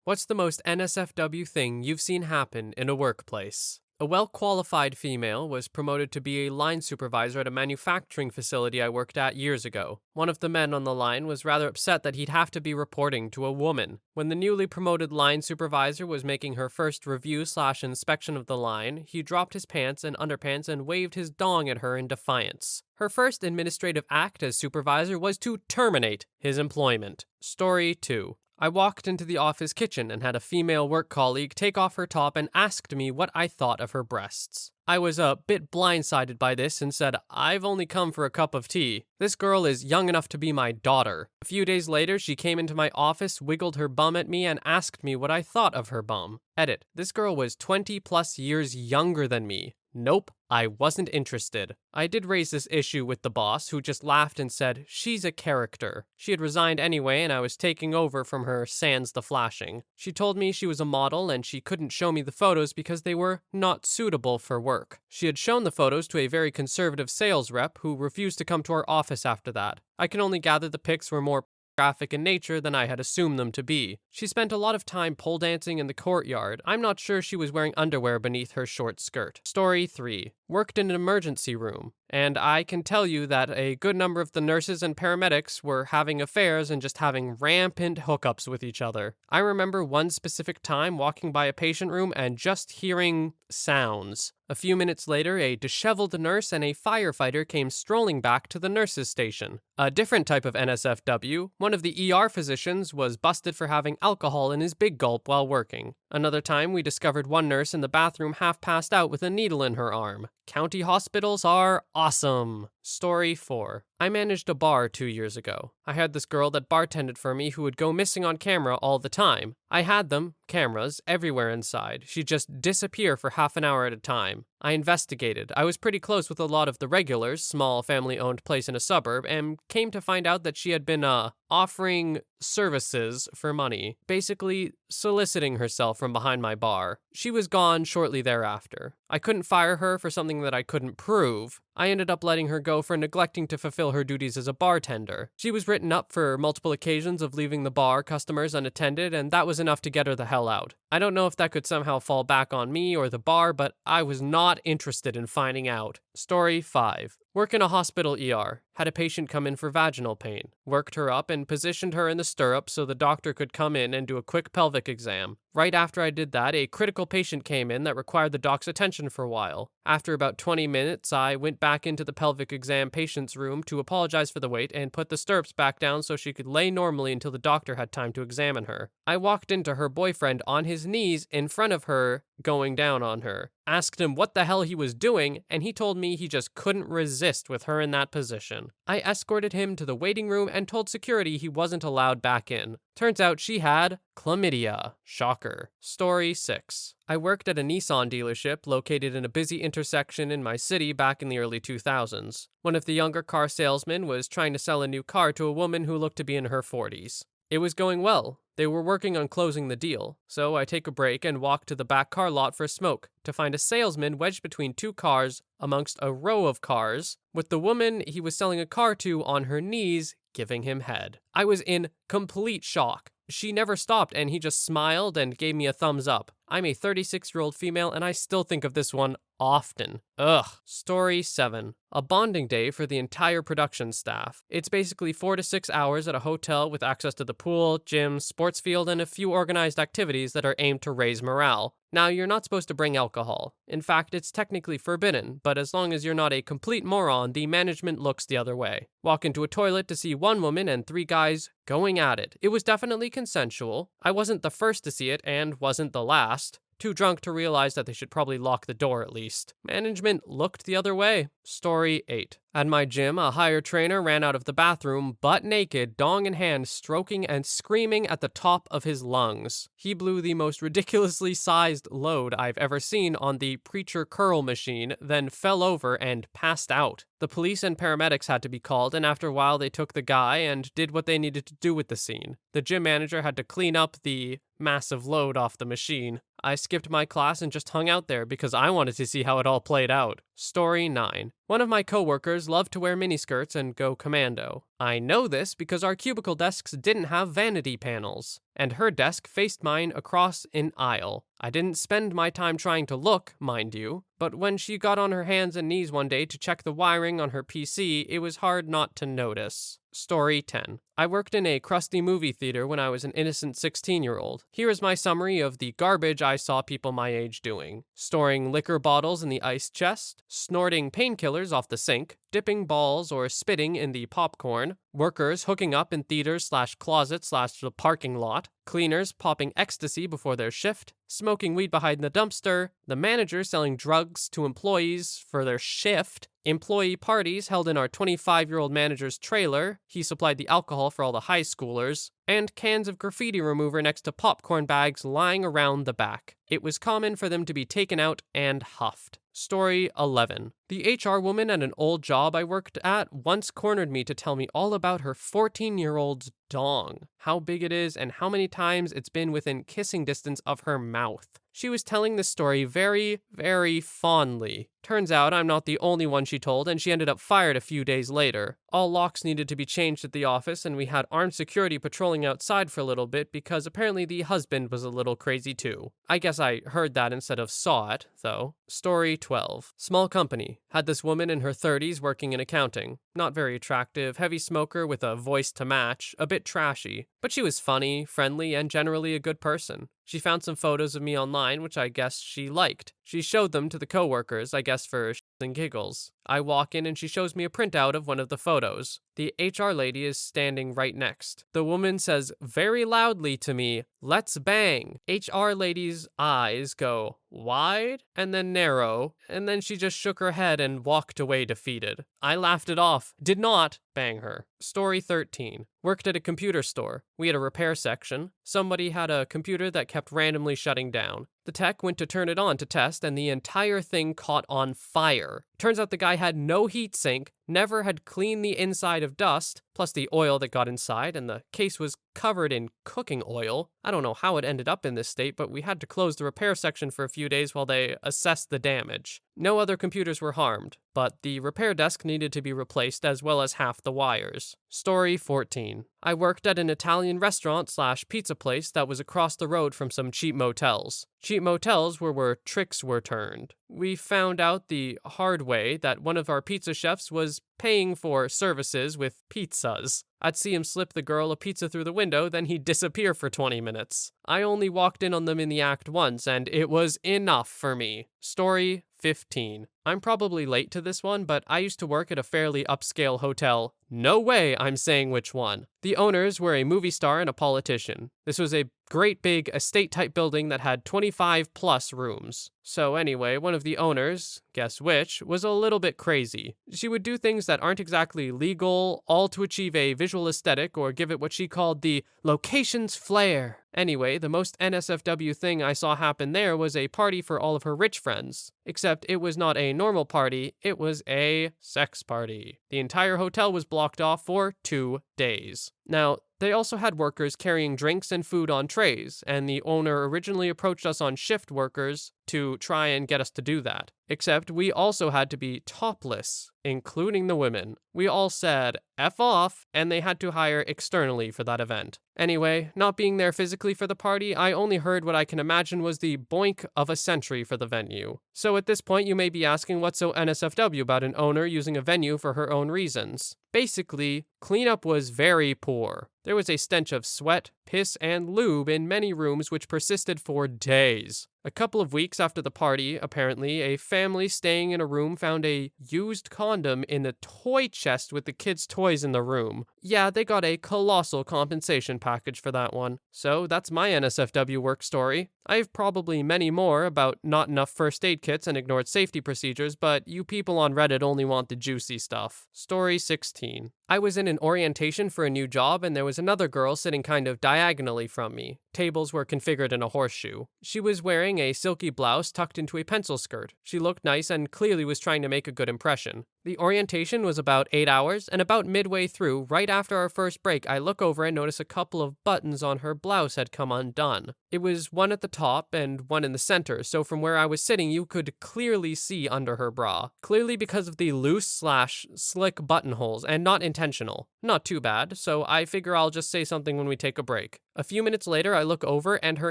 What's the most NSFW thing you've seen happen in a workplace? A well qualified female was promoted to be a line supervisor at a manufacturing facility I worked at years ago. One of the men on the line was rather upset that he'd have to be reporting to a woman. When the newly promoted line supervisor was making her first review/inspection of the line, he dropped his pants and underpants and waved his dong at her in defiance. Her first administrative act as supervisor was to terminate his employment. Story 2. I walked into the office kitchen and had a female work colleague take off her top and asked me what I thought of her breasts. I was a bit blindsided by this and said, "I've only come for a cup of tea. This girl is young enough to be my daughter." A few days later, she came into my office, wiggled her bum at me, and asked me what I thought of her bum. Edit. This girl was 20 plus years younger than me. Nope, I wasn't interested. I did raise this issue with the boss, who just laughed and said, "She's a character." She had resigned anyway, and I was taking over from her sans the flashing. She told me she was a model and she couldn't show me the photos because they were not suitable for work. She had shown the photos to a very conservative sales rep who refused to come to our office after that. I can only gather the pics were more graphic in nature than I had assumed them to be. She spent a lot of time pole dancing in the courtyard. I'm not sure she was wearing underwear beneath her short skirt. Story 3. Worked in an emergency room, and I can tell you that a good number of the nurses and paramedics were having affairs and just having rampant hookups with each other. I remember one specific time walking by a patient room and just hearing sounds. A few minutes later, a disheveled nurse and a firefighter came strolling back to the nurses' station. A different type of NSFW, one of the ER physicians, was busted for having alcohol in his big gulp while working. Another time, we discovered one nurse in the bathroom half passed out with a needle in her arm. County hospitals are awesome. Story 4. I managed a bar 2 years ago. I had this girl that bartended for me who would go missing on camera all the time. I had them, cameras, everywhere inside. She'd just disappear for half an hour at a time. I investigated. I was pretty close with a lot of the regulars, small family-owned place in a suburb, and came to find out that she had been, offering services for money, basically soliciting herself from behind my bar. She was gone shortly thereafter. I couldn't fire her for something that I couldn't prove. I ended up letting her go for neglecting to fulfill her duties as a bartender. She was written up for multiple occasions of leaving the bar customers unattended, and that was enough to get her the hell out. I don't know if that could somehow fall back on me or the bar, but I was not interested in finding out. Story 5. Work in a hospital ER. Had a patient come in for vaginal pain. Worked her up and positioned her in the stirrups so the doctor could come in and do a quick pelvic exam. Right after I did that, a critical patient came in that required the doc's attention for a while. After about 20 minutes, I went back into the pelvic exam patient's room to apologize for the wait and put the stirrups back down so she could lay normally until the doctor had time to examine her. I walked into her boyfriend on his knees in front of her, going down on her. Asked him what the hell he was doing, and he told me he just couldn't resist with her in that position. I escorted him to the waiting room and told security he wasn't allowed back in. Turns out she had chlamydia. Shocker. Story 6. I worked at a Nissan dealership located in a busy intersection in my city back in the early 2000s. One of the younger car salesmen was trying to sell a new car to a woman who looked to be in her 40s. It was going well. They were working on closing the deal, so I take a break and walk to the back car lot for a smoke to find a salesman wedged between two cars amongst a row of cars, with the woman he was selling a car to on her knees giving him head. I was in complete shock. She never stopped and he just smiled and gave me a thumbs up. I'm a 36-year-old female and I still think of this one often. Ugh. Story 7. A bonding day for the entire production staff. It's basically 4 to 6 hours at a hotel with access to the pool, gym, sports field, and a few organized activities that are aimed to raise morale. Now, you're not supposed to bring alcohol. In fact, it's technically forbidden, but as long as you're not a complete moron, the management looks the other way. Walk into a toilet to see one woman and 3 guys going at it. It was definitely consensual. I wasn't the first to see it and wasn't the last. Too drunk to realize that they should probably lock the door at least. Management looked the other way. Story 8. At my gym, a hired trainer ran out of the bathroom, butt naked, dong in hand, stroking and screaming at the top of his lungs. He blew the most ridiculously sized load I've ever seen on the preacher curl machine, then fell over and passed out. The police and paramedics had to be called, and after a while they took the guy and did what they needed to do with the scene. The gym manager had to clean up the massive load off the machine. I skipped my class and just hung out there because I wanted to see how it all played out. Story 9. One of my coworkers loved to wear miniskirts and go commando. I know this because our cubicle desks didn't have vanity panels, and her desk faced mine across an aisle. I didn't spend my time trying to look, mind you, but when she got on her hands and knees one day to check the wiring on her PC, it was hard not to notice. Story 10. I worked in a crusty movie theater when I was an innocent 16-year-old. Here is my summary of the garbage I saw people my age doing. Storing liquor bottles in the ice chest, snorting painkillers off the sink, dipping balls or spitting in the popcorn, workers hooking up in theaters/closets/the parking lot, cleaners popping ecstasy before their shift, smoking weed behind the dumpster, the manager selling drugs to employees for their shift, employee parties held in our 25-year-old manager's trailer, he supplied the alcohol for all the high schoolers, and cans of graffiti remover next to popcorn bags lying around the back. It was common for them to be taken out and huffed. Story 11. The HR woman at an old job I worked at once cornered me to tell me all about her 14-year-old's dong, how big it is, and how many times it's been within kissing distance of her mouth. She was telling this story very, very fondly. Turns out I'm not the only one she told, and she ended up fired a few days later. All locks needed to be changed at the office, and we had armed security patrolling outside for a little bit because apparently the husband was a little crazy too. I guess I heard that instead of saw it, though. Story 12. Small company. Had this woman in her 30s working in accounting. Not very attractive, heavy smoker with a voice to match, a bit trashy. But she was funny, friendly, and generally a good person. She found some photos of me online, which I guess she liked. She showed them to the coworkers, I guess for shits and giggles. I walk in and she shows me a printout of one of the photos. The HR lady is standing right next. The woman says very loudly to me, "Let's bang." HR lady's eyes go wide and then narrow, and then she just shook her head and walked away defeated. I laughed it off. Did not bang her. Story 13. Worked at a computer store. We had a repair section. Somebody had a computer that kept randomly shutting down. The tech went to turn it on to test, and the entire thing caught on fire. Turns out the guy had no heatsink, never had cleaned the inside of dust, plus the oil that got inside, and the case was covered in cooking oil. I don't know how it ended up in this state, but we had to close the repair section for a few days while they assessed the damage. No other computers were harmed, but the repair desk needed to be replaced as well as half the wires. Story 14. I worked at an Italian restaurant/pizza place that was across the road from some cheap motels. Cheap motels were where tricks were turned. We found out the hard way that one of our pizza chefs was paying for services with pizzas. I'd see him slip the girl a pizza through the window, then he'd disappear for 20 minutes. I only walked in on them in the act once, and it was enough for me. Story 15. I'm probably late to this one, but I used to work at a fairly upscale hotel. No way I'm saying which one. The owners were a movie star and a politician. This was a great big estate-type building that had 25 plus rooms. So anyway, one of the owners, guess which, was a little bit crazy. She would do things that aren't exactly legal, all to achieve a visual aesthetic or give it what she called the location's flair. Anyway, the most NSFW thing I saw happen there was a party for all of her rich friends. Except it was not a normal party, it was a sex party. The entire hotel was blocked off for 2 days. Now, they also had workers carrying drinks and food on trays, and the owner originally approached us on shift workers to try and get us to do that. Except we also had to be topless, including the women. We all said F off, and they had to hire externally for that event. Anyway, not being there physically for the party, I only heard what I can imagine was the boink of a century for the venue. So at this point, you may be asking what's so NSFW about an owner using a venue for her own reasons. Basically, cleanup was very poor. There was a stench of sweat, piss, and lube in many rooms which persisted for days. A couple of weeks after the party, apparently, a family staying in a room found a used condom in the toy chest with the kids' toys in the room. Yeah, they got a colossal compensation package for that one. So that's my NSFW work story. I have probably many more about not enough first aid kits and ignored safety procedures, but you people on Reddit only want the juicy stuff. Story 16. I was in an orientation for a new job, and there was another girl sitting kind of diagonally from me. Tables were configured in a horseshoe. She was wearing a silky blouse tucked into a pencil skirt. She looked nice and clearly was trying to make a good impression. The orientation was about 8 hours, and about midway through, right after our first break, I look over and notice a couple of buttons on her blouse had come undone. It was one at the top and one in the center, so from where I was sitting, you could clearly see under her bra. Clearly because of the loose/slick buttonholes, and not intentional. Not too bad, so I figure I'll just say something when we take a break. A few minutes later, I look over and her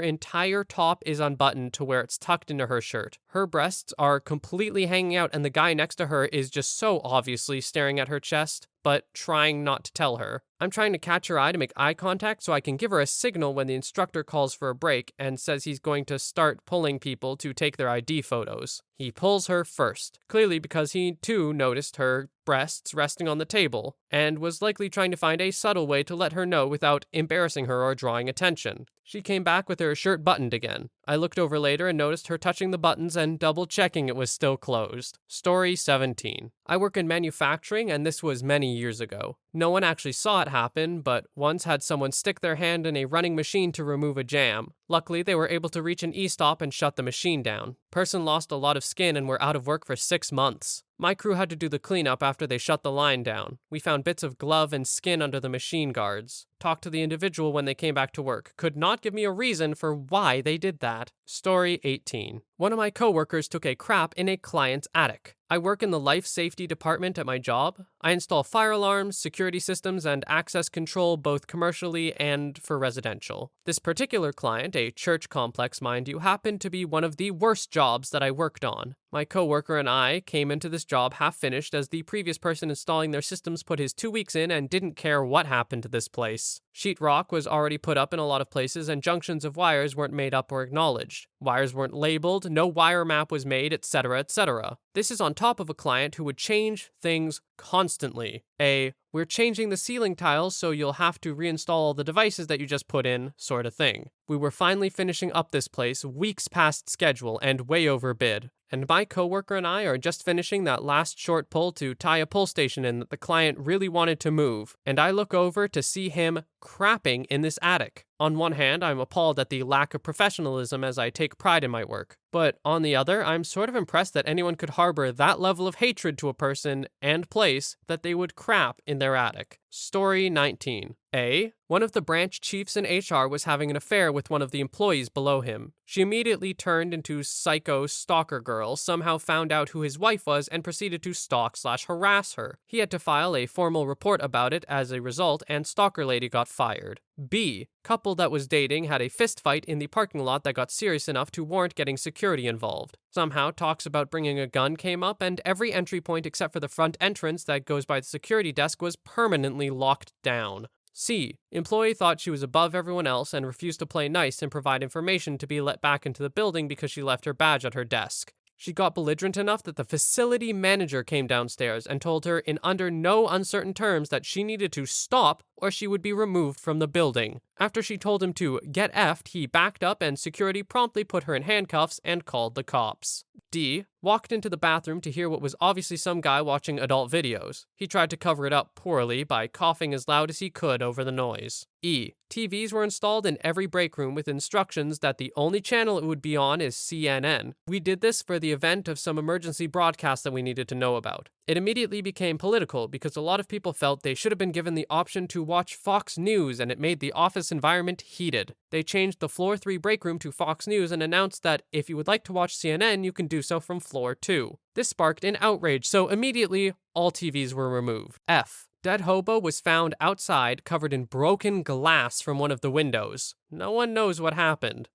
entire top is unbuttoned to where it's tucked into her shirt. Her breasts are completely hanging out, and the guy next to her is just so obviously staring at her chest, but trying not to tell her. I'm trying to catch her eye to make eye contact so I can give her a signal when the instructor calls for a break and says he's going to start pulling people to take their ID photos. He pulls her first, clearly because he too noticed her breasts resting on the table, and was likely trying to find a subtle way to let her know without embarrassing her or drawing attention. She came back with her shirt buttoned again. I looked over later and noticed her touching the buttons and double checking it was still closed. Story 17. I work in manufacturing, and this was many years ago. No one actually saw it happen, but once had someone stick their hand in a running machine to remove a jam. Luckily, they were able to reach an e-stop and shut the machine down. Person lost a lot of skin and were out of work for 6 months. My crew had to do the cleanup after they shut the line down. We found bits of glove and skin under the machine guards. Talked to the individual when they came back to work. Could not give me a reason for why they did that. Story 18. One of my coworkers took a crap in a client's attic. I work in the life safety department at my job. I install fire alarms, security systems, and access control both commercially and for residential. This particular client, a church complex mind you, happened to be one of the worst jobs that I worked on. My coworker and I came into this job half finished as the previous person installing their systems put his 2 weeks in and didn't care what happened to this place. Sheetrock was already put up in a lot of places and junctions of wires weren't made up or acknowledged. Wires weren't labeled, no wire map was made, etc., etc. This is on top of a client who would change things constantly. We're changing the ceiling tiles so you'll have to reinstall all the devices that you just put in sort of thing. We were finally finishing up this place weeks past schedule and way over bid. And my coworker and I are just finishing that last short pull to tie a pull station in that the client really wanted to move, and I look over to see him crapping in this attic. On one hand, I'm appalled at the lack of professionalism as I take pride in my work, but on the other, I'm sort of impressed that anyone could harbor that level of hatred to a person and place that they would crap in their attic. Story 19. One of the branch chiefs in HR was having an affair with one of the employees below him. She immediately turned into psycho stalker girl, somehow found out who his wife was, and proceeded to stalk/harass her. He had to file a formal report about it as a result, and stalker lady got fired. Couple that was dating had a fist fight in the parking lot that got serious enough to warrant getting security involved. Somehow talks about bringing a gun came up, and every entry point except for the front entrance that goes by the security desk was permanently locked down. Employee thought she was above everyone else and refused to play nice and provide information to be let back into the building because she left her badge at her desk. She got belligerent enough that the facility manager came downstairs and told her in under no uncertain terms that she needed to stop or she would be removed from the building. After she told him to get effed, he backed up and security promptly put her in handcuffs and called the cops. Walked into the bathroom to hear what was obviously some guy watching adult videos. He tried to cover it up poorly by coughing as loud as he could over the noise. TVs were installed in every break room with instructions that the only channel it would be on is CNN. We did this for the event of some emergency broadcast that we needed to know about. It immediately became political because a lot of people felt they should have been given the option to watch Fox News, and it made the office environment heated. They changed the floor 3 break room to Fox News and announced that if you would like to watch CNN, you can do so from floor 2. This sparked an outrage, so immediately all TVs were removed. Dead hobo was found outside covered in broken glass from one of the windows. No one knows what happened.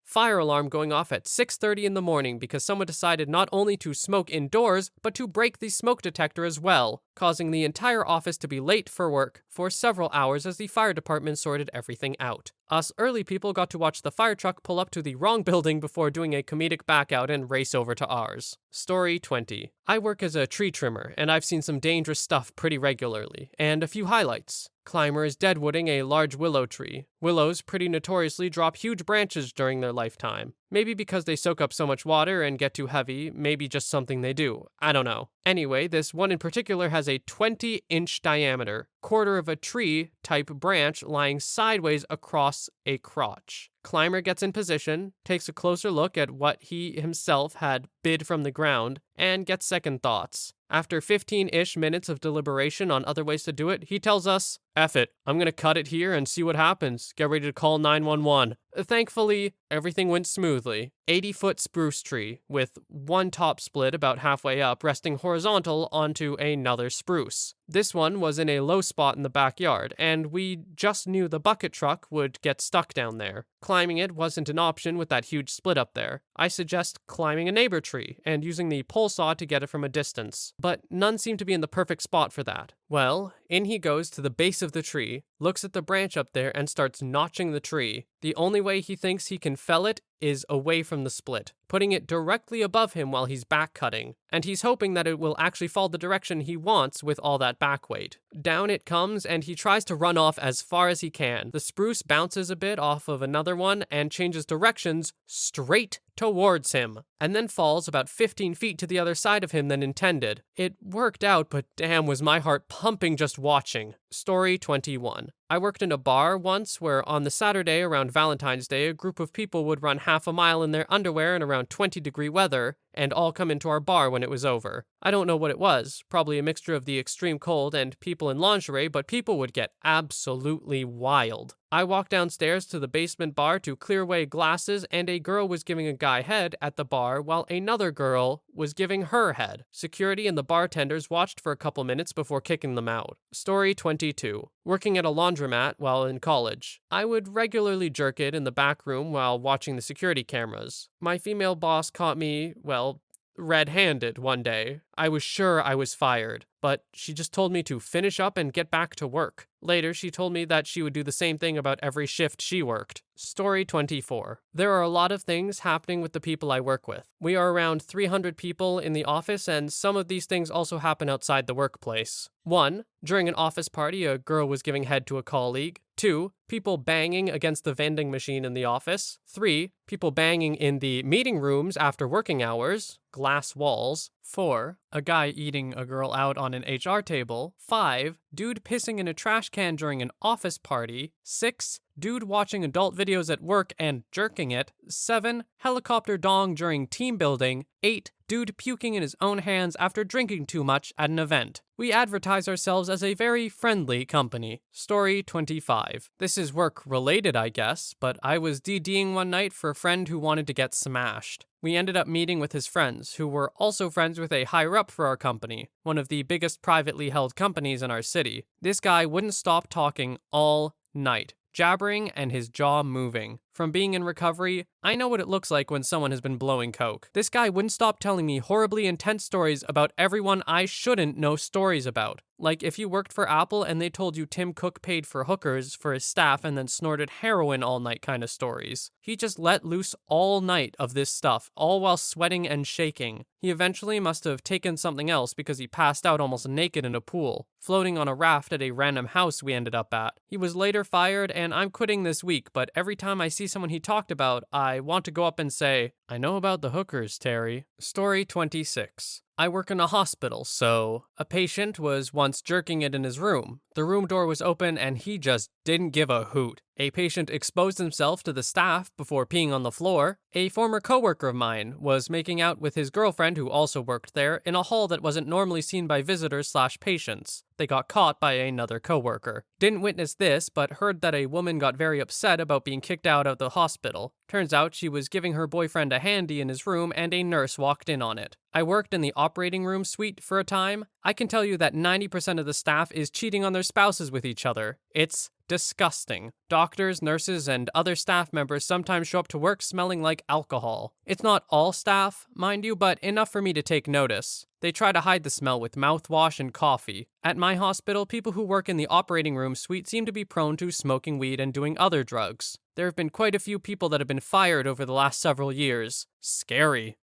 Fire alarm going off at 6:30 in the morning because someone decided not only to smoke indoors, but to break the smoke detector as well, causing the entire office to be late for work for several hours as the fire department sorted everything out. Us early people got to watch the fire truck pull up to the wrong building before doing a comedic backout and race over to ours. Story 20. I work as a tree trimmer, and I've seen some dangerous stuff pretty regularly, and a few highlights. Climber is deadwooding a large willow tree. Willows pretty notoriously drop huge branches during their lifetime. Maybe because they soak up so much water and get too heavy, maybe just something they do. I don't know. Anyway, this one in particular has a 20-inch diameter, quarter of a tree type branch lying sideways across a crotch. Climber gets in position, takes a closer look at what he himself had bid from the ground, and gets second thoughts. After 15-ish minutes of deliberation on other ways to do it, he tells us, "F it, I'm gonna cut it here and see what happens. Get ready to call 911. Thankfully, everything went smoothly. 80-foot spruce tree, with one top split about halfway up, resting horizontal onto another spruce. This one was in a low spot in the backyard, and we just knew the bucket truck would get stuck down there. Climbing it wasn't an option with that huge split up there. I suggest climbing a neighbor tree and using the pole saw to get it from a distance, but none seemed to be in the perfect spot for that. Well, in he goes to the base of the tree, looks at the branch up there, and starts notching the tree. The only way he thinks he can fell it is away from the split, putting it directly above him while he's back cutting, and he's hoping that it will actually fall the direction he wants with all that back weight. Down it comes, and he tries to run off as far as he can. The spruce bounces a bit off of another one and changes directions straight towards him, and then falls about 15 feet to the other side of him than intended. It worked out, but damn was my heart pumping just watching. Story 21. I worked in a bar once where on the Saturday around Valentine's Day, a group of people would run half a mile in their underwear in around 20-degree weather and all come into our bar when it was over. I don't know what it was, probably a mixture of the extreme cold and people in lingerie, but people would get absolutely wild. I walked downstairs to the basement bar to clear away glasses, and a girl was giving a guy head at the bar while another girl was giving her head. Security and the bartenders watched for a couple minutes before kicking them out. Story 22. Working at a laundromat while in college. I would regularly jerk it in the back room while watching the security cameras. My female boss caught me, well, red-handed one day. I was sure I was fired, but she just told me to finish up and get back to work. Later, she told me that she would do the same thing about every shift she worked. Story 24. There are a lot of things happening with the people I work with. We are around 300 people in the office, and some of these things also happen outside the workplace. 1. During an office party, a girl was giving head to a colleague. 2. People banging against the vending machine in the office. 3. People banging in the meeting rooms after working hours. Glass walls. 4. A guy eating a girl out on an HR table. 5. Dude pissing in a trash can during an office party. 6. Dude watching adult videos at work and jerking it. 7. Helicopter dong during team building. 8. Dude puking in his own hands after drinking too much at an event. We advertise ourselves as a very friendly company. Story 25. This is work-related, I guess, but I was DDing one night for a friend who wanted to get smashed. We ended up meeting with his friends, who were also friends with a higher-up for our company, one of the biggest privately held companies in our city. This guy wouldn't stop talking all night, jabbering and his jaw moving. From being in recovery, I know what it looks like when someone has been blowing coke. This guy wouldn't stop telling me horribly intense stories about everyone I shouldn't know stories about. Like if you worked for Apple and they told you Tim Cook paid for hookers for his staff and then snorted heroin all night kind of stories. He just let loose all night of this stuff, all while sweating and shaking. He eventually must have taken something else because he passed out almost naked in a pool, floating on a raft at a random house we ended up at. He was later fired, and I'm quitting this week, but every time I see someone he talked about, I want to go up and say, "I know about the hookers, Terry." Story 26. I work in a hospital, so a patient was once jerking it in his room. The room door was open and he just didn't give a hoot. A patient exposed himself to the staff before peeing on the floor. A former coworker of mine was making out with his girlfriend, who also worked there, in a hall that wasn't normally seen by visitors/patients. They got caught by another coworker. Didn't witness this, but heard that a woman got very upset about being kicked out of the hospital. Turns out she was giving her boyfriend a handy in his room and a nurse walked in on it. I worked in the operating room suite for a time. I can tell you that 90% of the staff is cheating on their spouses with each other. It's disgusting. Doctors, nurses, and other staff members sometimes show up to work smelling like alcohol. It's not all staff, mind you, but enough for me to take notice. They try to hide the smell with mouthwash and coffee. At my hospital, people who work in the operating room suite seem to be prone to smoking weed and doing other drugs. There have been quite a few people that have been fired over the last several years. Scary.